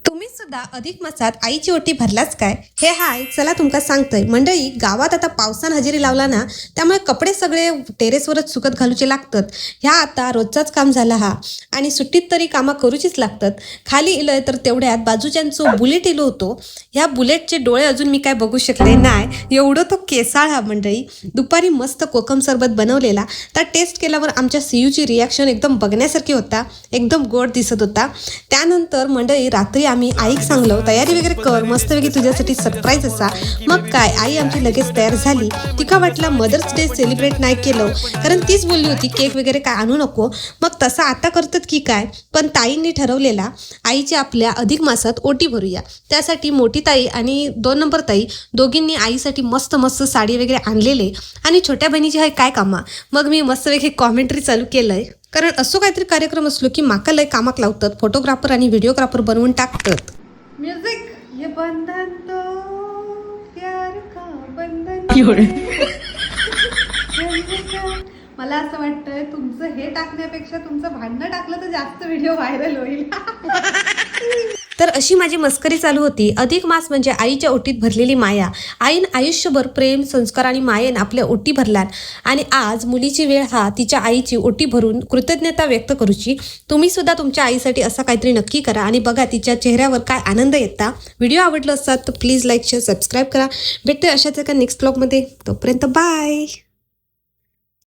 तुम्ही सुद्धा अधिक मासात आईची ओटी भरलाच काय? हे हाय चला तुमका सांगतोय मंडळी. गावात आता पावसान हजेरी लावला ना, त्यामुळे कपडे सगळे टेरेसवरच सुकत घालूचे लागतात. ह्या आता रोजचाच काम झाला हा, आणि सुट्टीत तरी कामं करूचीच लागतात. खाली इलंय तर तेवढ्यात बाजूच्यांचो बुलेट इलो होतो. ह्या बुलेटचे डोळे अजून मी काय बघू शकले नाही, एवढं तो केसाळ हा मंडळी. दुपारी मस्त कोकम सरबत बनवलेला, तर टेस्ट केल्यावर आमच्या सीयूची रिॲक्शन एकदम बघण्यासारखी होता, एकदम गोड दिसत होता. त्यानंतर मंडळी रात्री आम्ही आईक सांगलो तयारी वगैरे कर, मस्तपैकी तुझ्यासाठी सरप्राईज असा. मग काय आई आमची लगेच तयार झाली. तिका वाटला मदर्स डे सेलिब्रेट नाही केलं, कारण तीच बोलली होती केक वगैरे काय आणू नको. मग तसं आता करतात की काय, पण ताईंनी ठरवलेला आईच्या आपल्या अधिक मासात ओटी भरूया. त्यासाठी मोठी ताई आणि 2 नंबर ताई दोघींनी आईसाठी मस्त मस्त साडी वगैरे आणलेले, आणि छोट्या बहिणीची हाय काय कामा. मग मी मस्तपैकी कॉमेंट्री चालू केलंय, कारण असो काहीतरी कार्यक्रम असलो की माका लय कामाक लावतात, फोटोग्राफर आणि व्हिडिओग्राफर बनवून टाकतात. म्युझिक ये बंधन तो प्यार का बंधन. मला असं वाटतंय तुमचं हे टाकण्यापेक्षा तुमचं भांडणं टाकलं तर जास्त व्हिडिओ व्हायरल होईल. तर अशी माझी मस्करी चालू होती. अधिक मास म्हणजे आईच्या ओटीत भरलेली माया. आईन आयुष्यभर प्रेम, संस्कार आणि मायेन आपल्या ओटी भरल्यान, आणि आज मुलीची वेळ हा तिच्या आईची ओटी भरून कृतज्ञता व्यक्त करूची. तुम्ही सुद्धा तुमच्या आईसाठी असं काहीतरी नक्की करा, आणि बघा तिच्या चेहऱ्यावर काय आनंद येता. व्हिडिओ आवडला असतात तर प्लीज लाईक, शेअर, सबस्क्राईब करा. भेटतोय अशाच एका नेक्स्ट ब्लॉगमध्ये. तोपर्यंत बाय.